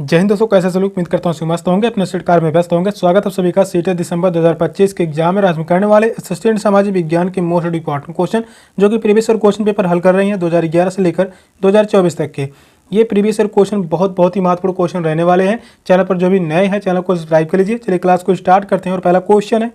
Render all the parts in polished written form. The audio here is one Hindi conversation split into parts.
जय हिंद दोस्तों, कैसे सलूक। उम्मीद करता हूँ सी मस्त होंगे, अपने स्टेट कार में व्यस्त होंगे। स्वागत है सभी का सीट दिसंबर 2025 के एग्जाम में। आज हम करने वाले असिस्टेंट सामाजिक विज्ञान के मोस्ट इंपॉर्टेंट क्वेश्चन जो कि प्रीवियस ईयर क्वेश्चन पेपर हल कर रहे हैं 2011 से लेकर 2024 तक के। ये प्रीवियस ईयर क्वेश्चन बहुत ही महत्वपूर्ण क्वेश्चन रहने वाले हैं। चैनल पर जो भी नए हैं चैनल को सब्सक्राइब कर लीजिए। चलिए क्लास को स्टार्ट करते हैं। और पहला क्वेश्चन है,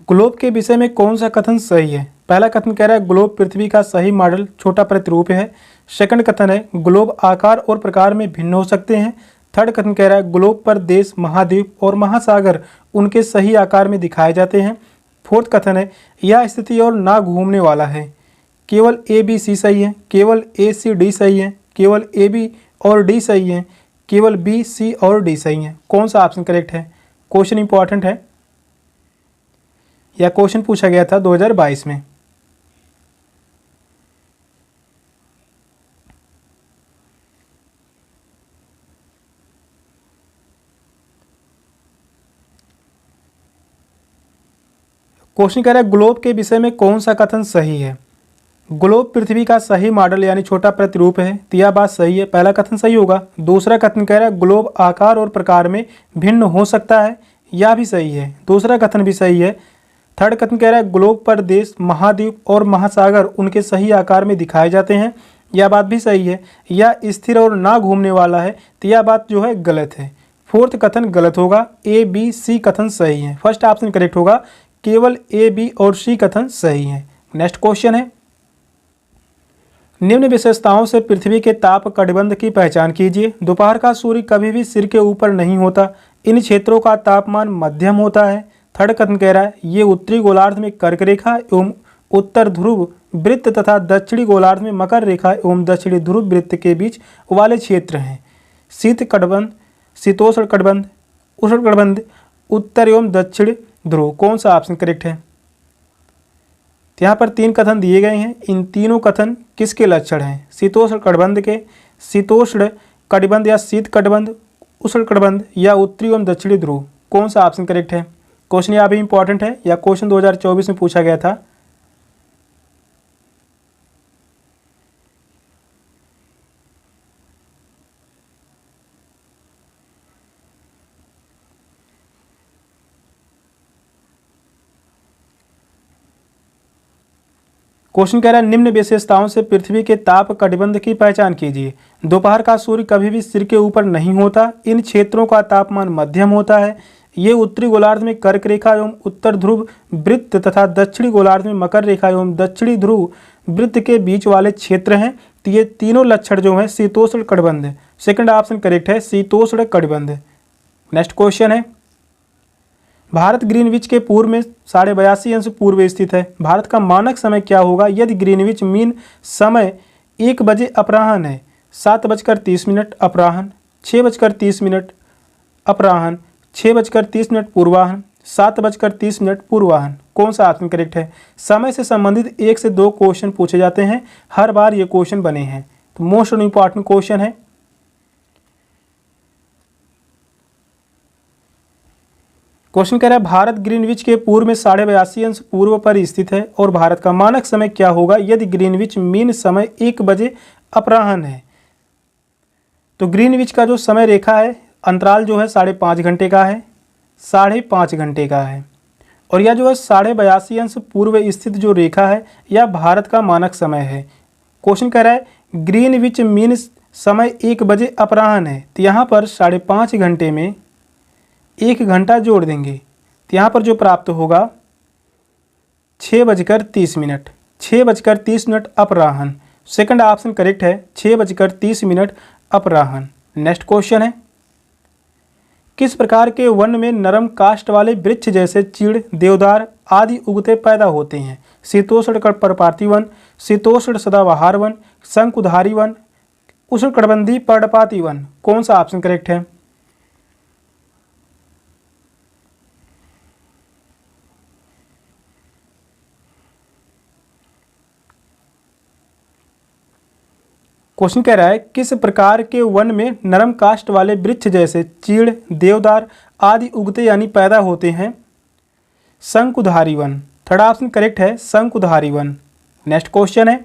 ग्लोब के विषय में कौन सा कथन सही है। पहला कथन कह रहा है ग्लोब पृथ्वी का सही मॉडल छोटा प्रतिरूप है। सेकंड कथन है ग्लोब आकार और प्रकार में भिन्न हो सकते हैं। थर्ड कथन कह रहा है ग्लोब पर देश, महाद्वीप और महासागर उनके सही आकार में दिखाए जाते हैं। फोर्थ कथन है यह स्थिति और ना घूमने वाला है। केवल ए बी सी सही है, केवल ए सी डी सही है, केवल ए बी और डी सही है, केवल बी सी और डी सही है। कौन सा ऑप्शन करेक्ट है। क्वेश्चन इंपॉर्टेंट है, यह क्वेश्चन पूछा गया था 2022 में। क्वेश्चन कह रहा है ग्लोब के विषय में कौन सा कथन सही है। ग्लोब पृथ्वी का सही मॉडल यानी छोटा प्रतिरूप है, तो यह बात सही है, पहला कथन सही होगा। दूसरा कथन कह रहा है ग्लोब आकार और प्रकार में भिन्न हो सकता है, यह भी सही है, दूसरा कथन भी सही है। थर्ड कथन कह रहा है ग्लोब पर देश, महाद्वीप और महासागर उनके सही आकार में दिखाए जाते हैं, यह बात भी सही है। यह स्थिर और ना घूमने वाला है, तो यह बात जो है गलत है। फोर्थ कथन गलत होगा, ए बी सी कथन सही है। फर्स्ट ऑप्शन करेक्ट होगा, केवल ए बी और सी कथन सही है। नेक्स्ट क्वेश्चन है, निम्न विशेषताओं से पृथ्वी के ताप कटिबंध की पहचान कीजिए। दोपहर का सूर्य कभी भी सिर के ऊपर नहीं होता। इन क्षेत्रों का तापमान मध्यम होता है। थर्ड कथन कह रहा है ये उत्तरी गोलार्ध में कर्क रेखा एवं उत्तर ध्रुव वृत्त तथा दक्षिणी गोलार्ध में मकर रेखा एवं दक्षिणी ध्रुव वृत्त के बीच वाले क्षेत्र हैं। शीत कटिबंध, शीतोष्ण कटिबंध, उष्ण कटिबंध, उत्तर एवं दक्षिण ध्रुव। कौन सा ऑप्शन करेक्ट है। तो यहाँ पर तीन कथन दिए गए हैं, इन तीनों कथन किसके लक्षण हैं। शीतोष्ण कटिबंध के, शीतोष्ण कटिबंध या शीत कटिबंध, उष्ण कटिबंध या उत्तरी एवं दक्षिणी ध्रुव। कौन सा ऑप्शन करेक्ट है। क्वेश्चन यहाँ भी इंपॉर्टेंट है, या क्वेश्चन 2024 में पूछा गया था। क्वेश्चन कह रहा है निम्न विशेषताओं से पृथ्वी के ताप कटिबंध की पहचान कीजिए। दोपहर का सूर्य कभी भी सिर के ऊपर नहीं होता। इन क्षेत्रों का तापमान मध्यम होता है। ये उत्तरी गोलार्ध में कर्क रेखा एवं उत्तर ध्रुव वृत्त तथा दक्षिणी गोलार्ध में मकर रेखा एवं दक्षिणी ध्रुव वृत्त के बीच वाले क्षेत्र हैं। तो ये तीनों लक्षण जो है शीतोष्ण कटिबंध है। सेकंड ऑप्शन करेक्ट है, शीतोष्ण कटिबंध। नेक्स्ट क्वेश्चन है, भारत ग्रीनविच के पूर्व में 82.5 अंश पूर्व स्थित है। भारत का मानक समय क्या होगा यदि ग्रीनविच मीन समय 1 बजे अपराह्न है, 7:30 अपराह्न, 6:30 अपराह्न, 6:30 पूर्वाह्न, 7:30 पूर्वाह्न। कौन सा ऑप्शन करेक्ट है। समय से संबंधित 1 से 2 क्वेश्चन पूछे जाते हैं, हर बार ये क्वेश्चन बने हैं, तो मोस्ट इंपॉर्टेंट क्वेश्चन है। क्वेश्चन कह रहा है भारत ग्रीनविच के पूर्व में 82.5 अंश पूर्व पर स्थित है और भारत का मानक समय क्या होगा यदि ग्रीनविच मीन समय 1 बजे अपराह्न है। तो ग्रीनविच का जो समय रेखा है अंतराल जो है 5.5 घंटे का है, 5.5 घंटे का है। और यह जो है 82.5 अंश पूर्व स्थित जो रेखा है यह भारत का मानक समय है। क्वेश्चन कह रहा है ग्रीनविच मीन समय 1 बजे अपराह्न है, तो यहाँ पर 5.5 घंटे में 1 घंटा जोड़ देंगे, तो यहाँ पर जो प्राप्त होगा 6:30, 6:30 अपराह्न। सेकंड ऑप्शन करेक्ट है, 6:30 अपराह्न। नेक्स्ट क्वेश्चन है, किस प्रकार के वन में नरम काष्ठ वाले वृक्ष जैसे चीड़, देवदार आदि उगते पैदा होते हैं। शीतोष्ण पर्णपाती वन, शीतोष्ण सदाबहार वन, शंकुधारी वन, उष्णकटिबंधीय पर्णपाती वन। कौन सा ऑप्शन करेक्ट है। क्वेश्चन कह रहा है किस प्रकार के वन में नरम काष्ठ वाले वृक्ष जैसे चीड़, देवदार आदि उगते यानी पैदा होते हैं। शंकुधारी वन। थर्ड ऑप्शन करेक्ट है, शंकुधारी वन। नेक्स्ट क्वेश्चन है,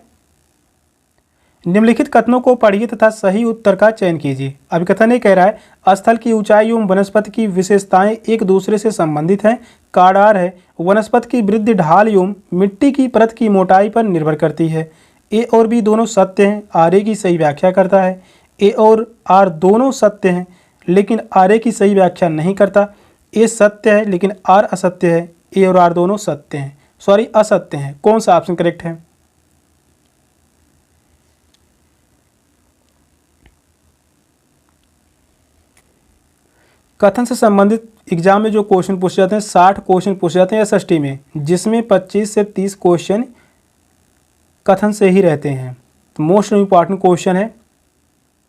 निम्नलिखित कथनों को पढ़िए तथा सही उत्तर का चयन कीजिए। अभिकथन ये कह रहा है स्थल की ऊंचाई एवं वनस्पति की विशेषताएं एक दूसरे से संबंधित हैं। काडार है वनस्पति की वृद्धि ढाल एवं मिट्टी की परत की मोटाई पर निर्भर करती है। ए और बी दोनों सत्य हैं, आर ए की सही व्याख्या करता है। ए और आर दोनों सत्य हैं लेकिन आर ए की सही व्याख्या नहीं करता। ए सत्य है लेकिन आर असत्य है। ए और आर दोनों सत्य हैं, सॉरी असत्य हैं। कौन सा ऑप्शन करेक्ट है? कथन से संबंधित एग्जाम में जो क्वेश्चन पूछे जाते हैं 60 क्वेश्चन पूछे जाते हैं एसएसटी में, जिसमें 25 से 30 क्वेश्चन कथन से ही रहते हैं। तो मोस्ट इम्पॉर्टेंट क्वेश्चन है।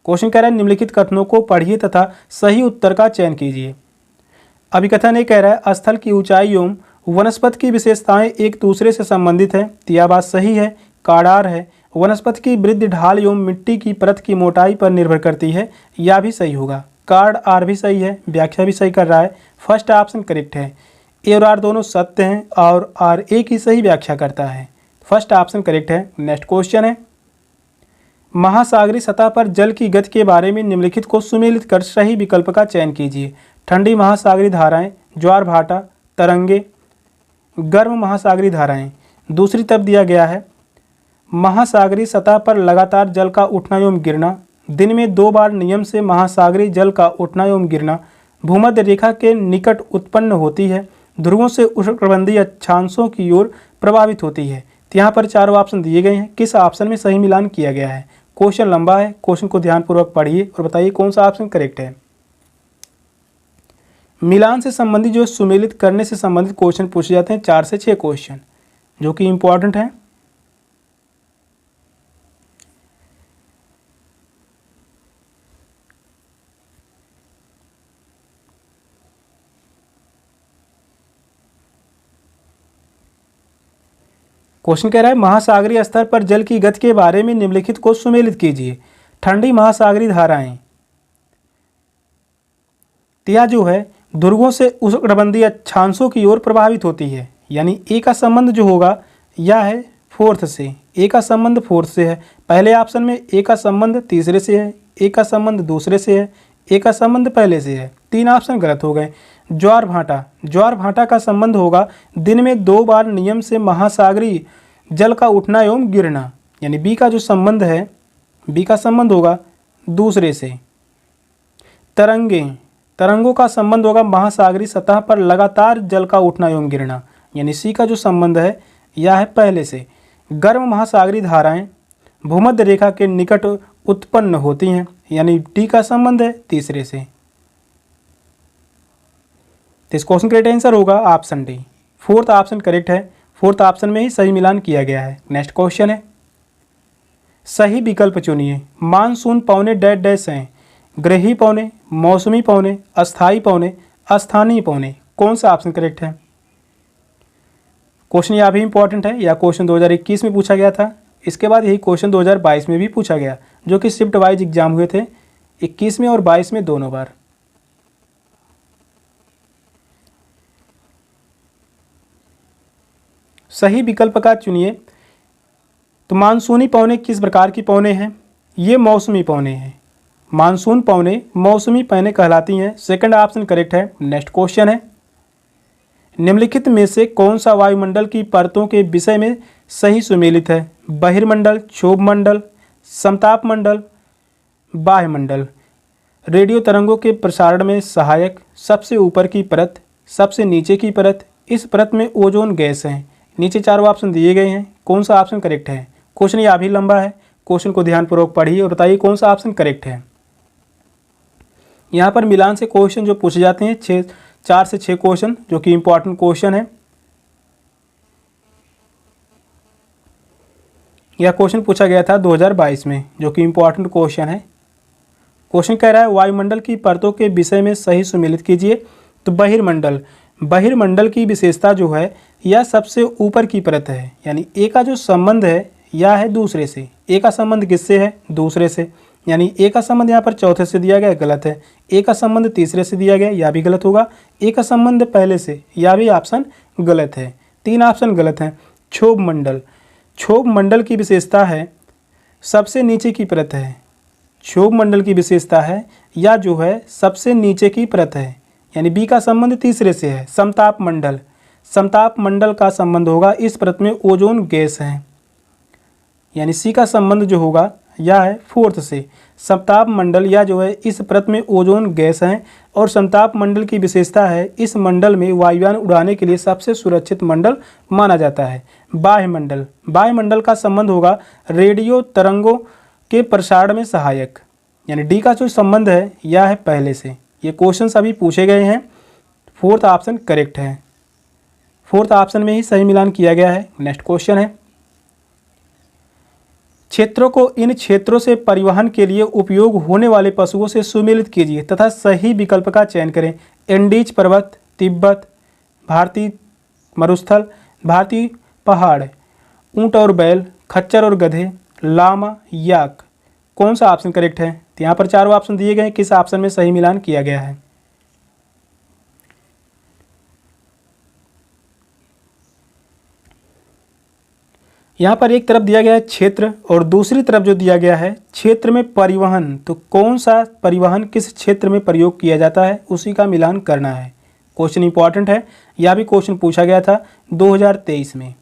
क्वेश्चन कह रहा है निम्नलिखित कथनों को पढ़िए तथा सही उत्तर का चयन कीजिए। अभिकथन ये कह रहा है स्थल की ऊंचाई एवं वनस्पति की विशेषताएं एक दूसरे से संबंधित है। तो यह बात सही है। काडार है वनस्पति की वृद्धि ढाल एवं मिट्टी की परत की मोटाई पर निर्भर करती है। यह भी सही होगा। कार्ड आर भी सही है, व्याख्या भी सही कर रहा है। फर्स्ट ऑप्शन करेक्ट है। ए और आर दोनों सत्य हैं और आर ए की सही व्याख्या करता है। फर्स्ट ऑप्शन करेक्ट है। नेक्स्ट क्वेश्चन है महासागरीय सतह पर जल की गति के बारे में निम्नलिखित को सुमेलित कर सही विकल्प का चयन कीजिए। ठंडी महासागरीय धाराएं, ज्वार भाटा, तरंगे, गर्म महासागरीय धाराएं। दूसरी तरफ दिया गया है महासागरीय सतह पर लगातार जल का उठना एवं गिरना, दिन में 2 बार नियम से महासागरीय जल का उठना एवं गिरना भूमध्य रेखा के निकट उत्पन्न होती है, ध्रुवों से उष्णकटिबंधीय अक्षांशों की ओर प्रभावित होती है। तो यहाँ पर चारों ऑप्शन दिए गए हैं, किस ऑप्शन में सही मिलान किया गया है? क्वेश्चन लंबा है, क्वेश्चन को ध्यानपूर्वक पढ़िए और बताइए कौन सा ऑप्शन करेक्ट है। मिलान से संबंधित जो सुमेलित करने से संबंधित क्वेश्चन पूछे जाते हैं 4 से 6 क्वेश्चन, जो कि इंपॉर्टेंट है। क्वेश्चन कह रहा है महासागरीय स्तर पर जल की गति के बारे में निम्नलिखित को सुमेलित कीजिए। ठंडी महासागरीय धाराएं, यह जो है ध्रुवों से उष्णकटिबंधीय अक्षांशों की ओर प्रभावित होती है, यानी ए का संबंध जो होगा यह है फोर्थ से। ए का संबंध फोर्थ से है। पहले ऑप्शन में ए का संबंध तीसरे से है, ए का संबंध दूसरे से है, ए का संबंध पहले से है। 3 ऑप्शन गलत हो गए। ज्वार भाटा, ज्वार भाटा का संबंध होगा दिन में 2 बार नियम से महासागरीय जल का उठना एवं गिरना, यानी बी का जो संबंध है, बी का संबंध होगा दूसरे से। तरंगे, तरंगों का संबंध होगा महासागरीय सतह पर लगातार जल का उठना एवं गिरना, यानी सी का जो संबंध है यह है पहले से। गर्म महासागरीय धाराएं भूमध्य रेखा के निकट उत्पन्न होती हैं, यानी डी का संबंध है तीसरे से। तो इस क्वेश्चन का राइट आंसर होगा option D. Fourth option correct है। फोर्थ ऑप्शन में ही सही मिलान किया गया है। नेक्स्ट क्वेश्चन है सही विकल्प चुनिए। मानसून पौने डैश डैश हैं, ग्रही पौने, मौसमी पौने, अस्थाई पौने, अस्थानीय पौने। कौन सा ऑप्शन करेक्ट है? क्वेश्चन यह भी इंपॉर्टेंट है। यह क्वेश्चन 2021 में पूछा गया था। इसके बाद यही क्वेश्चन 2022 में भी पूछा गया, जो कि शिफ्ट वाइज एग्जाम हुए थे 21 में और 22 में दोनों बार। सही विकल्प का चुनिए। तो मानसूनी पौने किस प्रकार की पौने हैं? ये मौसमी पौने हैं। मानसून पौने मौसमी पौने कहलाती हैं। सेकंड ऑप्शन करेक्ट है। नेक्स्ट क्वेश्चन है निम्नलिखित में से कौन सा वायुमंडल की परतों के विषय में सही सुमेलित है? बहिर्मंडल, क्षोभ मंडल, समताप मंडल, बाह्यमंडल। रेडियो तरंगों के प्रसारण में सहायक सबसे ऊपर की परत, सबसे नीचे की परत, इस परत में ओजोन गैस है। नीचे चारों ऑप्शन दिए गए हैं, कौन सा ऑप्शन करेक्ट है? क्वेश्चन यह भी लंबा है, क्वेश्चन को ध्यानपूर्वक पढ़िए और बताइए कौन सा ऑप्शन करेक्ट है। यहाँ पर मिलान से क्वेश्चन जो पूछे जाते हैं 4 से 6 क्वेश्चन, जो कि इंपॉर्टेंट क्वेश्चन है। यह क्वेश्चन पूछा गया था 2022 में, जो कि इंपॉर्टेंट क्वेश्चन है। क्वेश्चन कह रहा है वायुमंडल की परतों के विषय में सही सुमेलित कीजिए। तो बहिर्मंडल, बहिर्मंडल की विशेषता जो है यह सबसे ऊपर की परत है, यानी ए का जो संबंध है यह है दूसरे से। ए का संबंध किससे है? दूसरे से, यानी ए का संबंध यहाँ पर चौथे से दिया गया, गलत है। ए का संबंध तीसरे से दिया गया, यह भी गलत होगा। ए का संबंध पहले से, यह भी ऑप्शन गलत है। 3 ऑप्शन गलत हैं। क्षोभ मंडल, क्षोभ मंडल की विशेषता है सबसे नीचे की परत है, क्षोभ मंडल की विशेषता है, या जो है सबसे नीचे की परत है। यानी बी का संबंध तीसरे से है। समताप मंडल, समताप मंडल का संबंध होगा इस परत में ओजोन गैस है। यानी सी का संबंध जो होगा यह है फोर्थ से। समताप मंडल या जो है इस परत में ओजोन गैस है, और समताप मंडल की विशेषता है इस मंडल में वायुयान उड़ाने के लिए सबसे सुरक्षित मंडल माना जाता है। वायुमंडल, वायुमंडल का संबंध होगा रेडियो तरंगों के प्रसारण में सहायक। यानी डी का जो संबंध है यह है पहले से। ये क्वेश्चन अभी पूछे गए हैं, फोर्थ ऑप्शन करेक्ट है। फोर्थ ऑप्शन में ही सही मिलान किया गया है। नेक्स्ट क्वेश्चन है, क्षेत्रों को इन क्षेत्रों से परिवहन के लिए उपयोग होने वाले पशुओं से सुमेलित कीजिए तथा सही विकल्प का चयन करें। एंडीज पर्वत, तिब्बत, भारतीय मरुस्थल, भारतीय पहाड़, ऊंट और बैल, खच्चर और गधे, लामा, याक। कौन सा ऑप्शन करेक्ट है? तो यहाँ पर चारों ऑप्शन दिए गए हैं, किस ऑप्शन में सही मिलान किया गया है? यहाँ पर एक तरफ दिया गया है क्षेत्र और दूसरी तरफ जो दिया गया है क्षेत्र में परिवहन, तो कौन सा परिवहन किस क्षेत्र में प्रयोग किया जाता है उसी का मिलान करना है। क्वेश्चन इंपॉर्टेंट है, यह भी क्वेश्चन पूछा गया था 2023 में।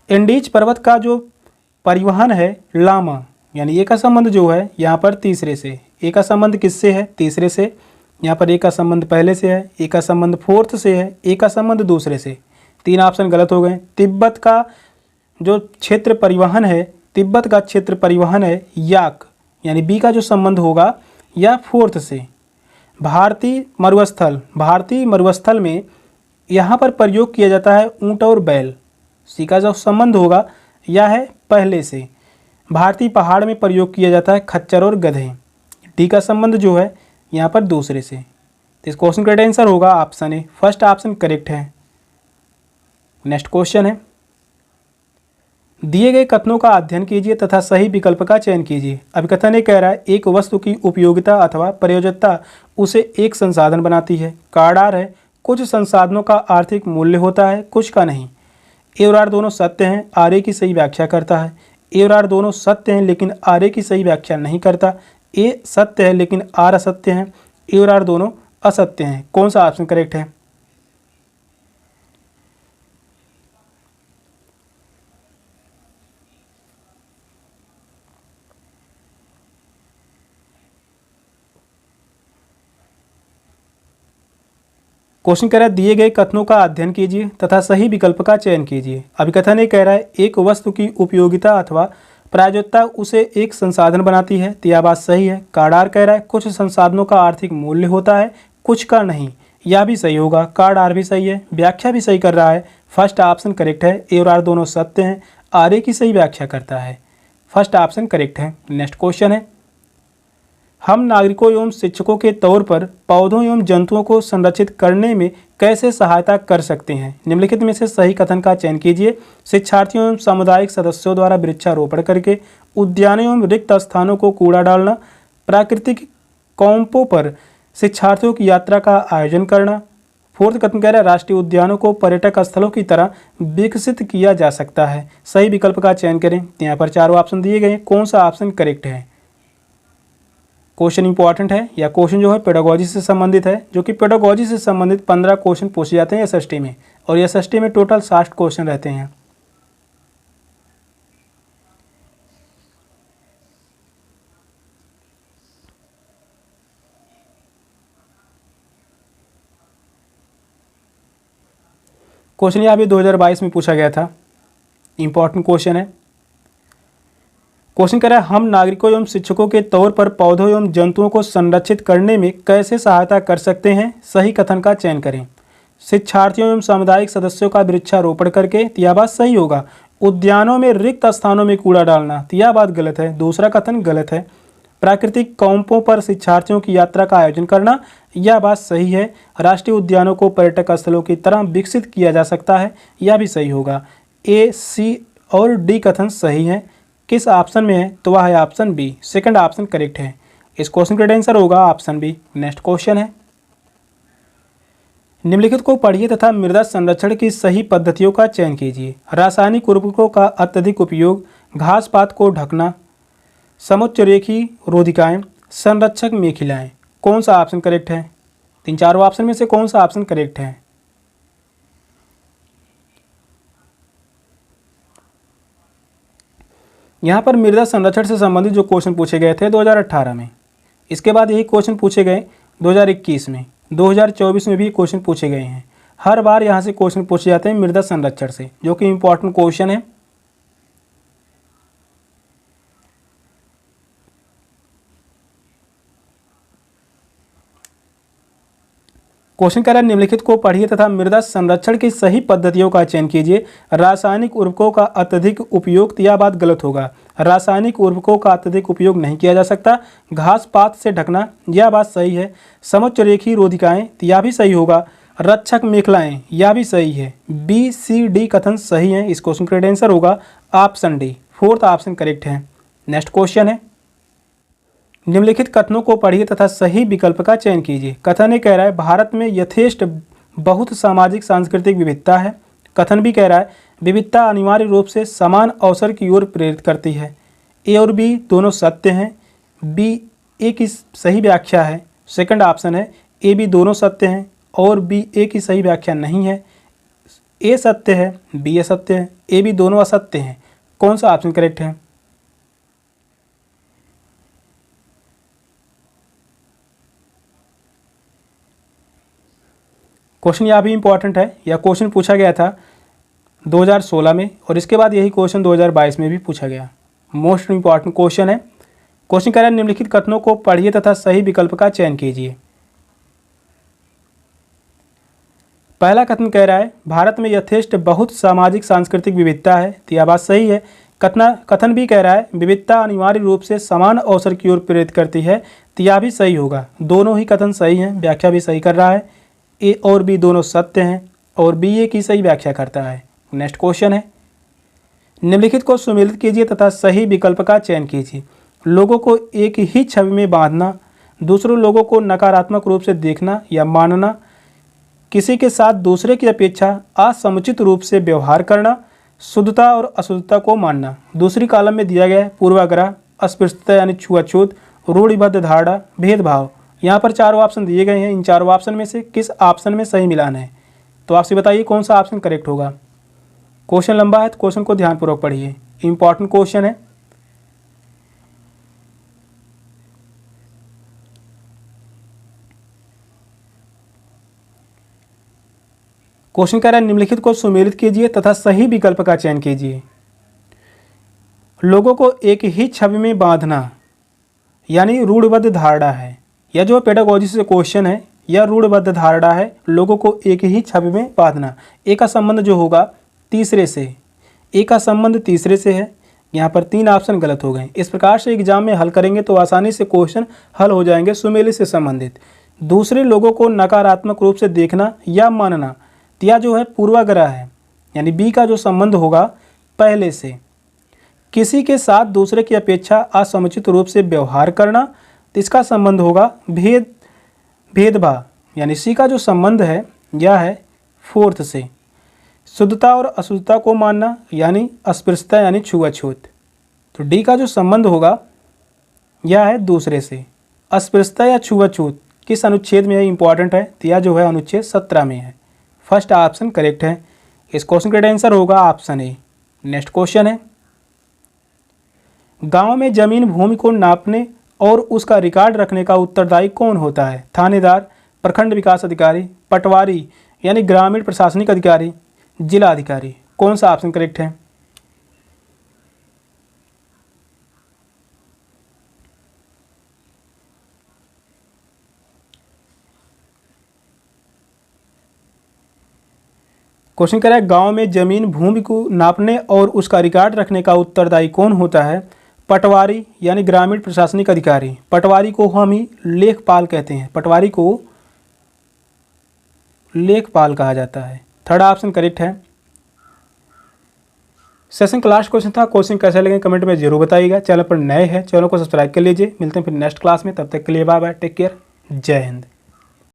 एंडीज पर्वत का जो परिवहन है लामा, यानी ए का संबंध जो है यहाँ पर तीसरे से। ए का संबंध किससे है? तीसरे से। यहाँ पर ए का संबंध पहले से है, ए का संबंध फोर्थ से है, ए का संबंध दूसरे से। तीन ऑप्शन गलत हो गए। तिब्बत का जो क्षेत्र परिवहन है, तिब्बत का क्षेत्र परिवहन है याक, यानी बी का जो संबंध होगा या फोर्थ से। भारतीय मरुस्थल, भारतीय मरुस्थल में यहाँ पर प्रयोग किया जाता है ऊंट और बैल, सी का जो संबंध होगा यह है पहले से। भारतीय पहाड़ में प्रयोग किया जाता है खच्चर और गधे, डी का संबंध जो है यहाँ पर दूसरे से। तो इस क्वेश्चन का राइट आंसर होगा option A, first option correct है। नेक्स्ट क्वेश्चन है, दिए गए कथनों का अध्ययन कीजिए तथा सही विकल्प का चयन कीजिए। अभिकथन ये कह रहा है एक वस्तु की उपयोगिता अथवा प्रयोज्यता उसे एक संसाधन बनाती है। कार्डार है कुछ संसाधनों का आर्थिक मूल्य होता है, कुछ का नहीं। ए और आर दोनों सत्य हैं, आर ए की सही व्याख्या करता है। ए और आर दोनों सत्य हैं लेकिन आर ए की सही व्याख्या नहीं करता। ए सत्य है लेकिन आर असत्य है। ए और आर दोनों असत्य हैं। कौन सा ऑप्शन करेक्ट है? क्वेश्चन कह रहा है दिए गए कथनों का अध्ययन कीजिए तथा सही विकल्प का चयन कीजिए। अभिकथन ये कह रहा है एक वस्तु की उपयोगिता अथवा प्रायोज्यता उसे एक संसाधन बनाती है, तो यह बात सही है। कार्डार कह रहा है कुछ संसाधनों का आर्थिक मूल्य होता है, कुछ का नहीं, यह भी सही होगा। कार्डार भी सही है, व्याख्या भी सही कर रहा है, फर्स्ट ऑप्शन करेक्ट है। ए और आर दोनों सत्य हैं, आर ए की सही व्याख्या करता है, फर्स्ट ऑप्शन करेक्ट है। नेक्स्ट क्वेश्चन है, हम नागरिकों एवं शिक्षकों के तौर पर पौधों एवं जंतुओं को संरक्षित करने में कैसे सहायता कर सकते हैं? निम्नलिखित में से सही कथन का चयन कीजिए। शिक्षार्थियों एवं सामुदायिक सदस्यों द्वारा वृक्षारोपण करके, उद्यानों एवं रिक्त स्थानों को कूड़ा डालना, प्राकृतिक कैंपों पर शिक्षार्थियों की यात्रा का आयोजन करना। फोर्थ कथन कह रहा है राष्ट्रीय उद्यानों को पर्यटक स्थलों की तरह विकसित किया जा सकता है। सही विकल्प का चयन करें। यहाँ पर चारों ऑप्शन दिए गए, कौन सा ऑप्शन करेक्ट है? क्वेश्चन इंपॉर्टेंट है, या क्वेश्चन जो है पेडागोजी से संबंधित है, जो कि पेडागोजी से संबंधित 15 क्वेश्चन पूछे जाते हैं एसएसटी में, और एसएसटी में टोटल 60 क्वेश्चन रहते हैं। क्वेश्चन यह भी 2022 में पूछा गया था, इंपॉर्टेंट क्वेश्चन है। क्वेश्चन कह रहा है हम नागरिकों एवं शिक्षकों के तौर पर पौधों एवं जंतुओं को संरक्षित करने में कैसे सहायता कर सकते हैं? सही कथन का चयन करें। शिक्षार्थियों एवं सामुदायिक सदस्यों का वृक्षारोपण करके, तो यह बात सही होगा। उद्यानों में रिक्त स्थानों में कूड़ा डालना, तो यह बात गलत है, दूसरा कथन गलत है। प्राकृतिक कैंपों पर शिक्षार्थियों की यात्रा का आयोजन करना, यह बात सही है। राष्ट्रीय उद्यानों को पर्यटक स्थलों की तरह विकसित किया जा सकता है, यह भी सही होगा। ए, सी और डी कथन सही है। किस ऑप्शन में है? तो वह है option B, second option correct है। इस क्वेश्चन का आंसर होगा ऑप्शन बी। नेक्स्ट क्वेश्चन है, निम्नलिखित को पढ़िए तथा मृदा संरक्षण की सही पद्धतियों का चयन कीजिए। रासायनिक उर्वरकों का अत्यधिक उपयोग, घास पात को ढकना, समुच्चरेखी रोधिकाएं, संरक्षक मेखिलाएं। कौन सा ऑप्शन करेक्ट है? तीन चारों ऑप्शन में से कौन सा ऑप्शन करेक्ट है? यहाँ पर मृदा संरक्षण से संबंधित जो क्वेश्चन पूछे गए थे 2018 में, इसके बाद यही क्वेश्चन पूछे गए 2021 में, 2024 में भी क्वेश्चन पूछे गए हैं। हर बार यहाँ से क्वेश्चन पूछे जाते हैं मृदा संरक्षण से, जो कि इम्पोर्टेंट क्वेश्चन है। क्वेश्चन कह रहा है निम्नलिखित को पढ़िए तथा मृदा संरक्षण की सही पद्धतियों का चयन कीजिए। रासायनिक उर्वरकों का अत्यधिक उपयोग, यह बात गलत होगा। रासायनिक उर्वरकों का अत्यधिक उपयोग नहीं किया जा सकता। घास पात से ढकना, यह बात सही है। समुच्चरेखी रोधिकाएं, यह भी सही होगा। रक्षक मेखलाएं, यह भी सही है। बी सी डी कथन सही है। इस क्वेश्चन का आंसर होगा option D, fourth option correct है। नेक्स्ट क्वेश्चन है, निम्नलिखित कथनों को पढ़िए तथा सही विकल्प का चयन कीजिए। कथन ए कह रहा है भारत में यथेष्ट बहुत सामाजिक सांस्कृतिक विविधता है। कथन बी कह रहा है विविधता अनिवार्य रूप से समान अवसर की ओर प्रेरित करती है। ए और बी दोनों सत्य हैं। बी ए की सही व्याख्या है। सेकंड ऑप्शन है ए बी दोनों सत्य हैं और बी ए की सही व्याख्या नहीं है। ए सत्य है, बी असत्य है, ए बी दोनों असत्य हैं। कौन सा ऑप्शन करेक्ट है? क्वेश्चन यह भी इंपॉर्टेंट है। यह क्वेश्चन पूछा गया था 2016 में और इसके बाद यही क्वेश्चन 2022 में भी पूछा गया। मोस्ट इंपॉर्टेंट क्वेश्चन है। क्वेश्चन कह रहा है निम्नलिखित कथनों को पढ़िए तथा सही विकल्प का चयन कीजिए। पहला कथन कह रहा है भारत में यथेष्ट बहुत सामाजिक सांस्कृतिक विविधता है, तो यह बात सही है। कथन भी कह रहा है विविधता अनिवार्य रूप से समान अवसर की ओर प्रेरित करती है, तो यह भी सही होगा। दोनों ही कथन सही हैं, व्याख्या भी सही कर रहा है। ए और बी दोनों सत्य हैं और बी ए की सही व्याख्या करता है। नेक्स्ट क्वेश्चन है, निम्नलिखित को सुमेलित कीजिए तथा सही विकल्प का चयन कीजिए। लोगों को एक ही छवि में बांधना, दूसरों लोगों को नकारात्मक रूप से देखना या मानना, किसी के साथ दूसरे की अपेक्षा असमुचित रूप से व्यवहार करना, शुद्धता और अशुद्धता को मानना। दूसरी कॉलम में दिया गया है पूर्वाग्रह, अस्पृश्यता यानी छुआछूत, रूढ़िबद्ध धारणा, भेदभाव। यहाँ पर चारों ऑप्शन दिए गए हैं। इन चारों ऑप्शन में से किस ऑप्शन में सही मिलान है? तो आपसे बताइए कौन सा ऑप्शन करेक्ट होगा। क्वेश्चन लंबा है तो क्वेश्चन को ध्यानपूर्वक पढ़िए, इंपॉर्टेंट क्वेश्चन है। क्वेश्चन कह रहा है निम्नलिखित को सुमेलित कीजिए तथा सही विकल्प का चयन कीजिए। लोगों को एक ही छवि में बांधना यानी रूढ़िबद्ध धारणा है। यह जो पेडागोजी से क्वेश्चन है, यह रूढ़िबद्ध धारणा है। लोगों को एक ही छवि में बांधना, ए का संबंध जो होगा तीसरे से, ए का संबंध तीसरे से है। यहाँ पर तीन ऑप्शन गलत हो गए। इस प्रकार से एग्जाम में हल करेंगे तो आसानी से क्वेश्चन हल हो जाएंगे सुमेलित से संबंधित। दूसरे लोगों को नकारात्मक रूप से देखना या मानना, यह जो है पूर्वाग्रह है, यानी बी का जो संबंध होगा पहले से। किसी के साथ दूसरे की अपेक्षा असमुचित रूप से व्यवहार करना, तो इसका संबंध होगा भेदभाव, यानी सी का जो संबंध है यह है फोर्थ से। शुद्धता और अशुद्धता को मानना यानी अस्पृश्यता यानी छुआछूत, तो डी का जो संबंध होगा यह है दूसरे से। अस्पृश्यता या छुआछूत किस अनुच्छेद में है इंपॉर्टेंट है, तो यह जो है अनुच्छेद 17 में है। फर्स्ट ऑप्शन करेक्ट है। इस क्वेश्चन का आंसर होगा ऑप्शन ए। नेक्स्ट क्वेश्चन है, गांव में जमीन भूमि को नापने और उसका रिकॉर्ड रखने का उत्तरदायी कौन होता है? थानेदार, प्रखंड विकास अधिकारी, पटवारी यानी ग्रामीण प्रशासनिक अधिकारी, जिला अधिकारी। कौन सा ऑप्शन करेक्ट है? क्वेश्चन कह रहा है गांव में जमीन भूमि को नापने और उसका रिकॉर्ड रखने का उत्तरदायी कौन होता है? पटवारी यानी ग्रामीण प्रशासनिक अधिकारी। पटवारी को हम ही लेखपाल कहते हैं, पटवारी को लेखपाल कहा जाता है। थर्ड ऑप्शन करेक्ट है। सेशन का लास्ट क्वेश्चन था। क्वेश्चन कैसे लगे कमेंट में जरूर बताइएगा। चैनल पर नए हैं चैनल को सब्सक्राइब कर लीजिए। मिलते हैं फिर नेक्स्ट क्लास में, तब तक के लिए बाय बाय, टेक केयर, जय हिंद।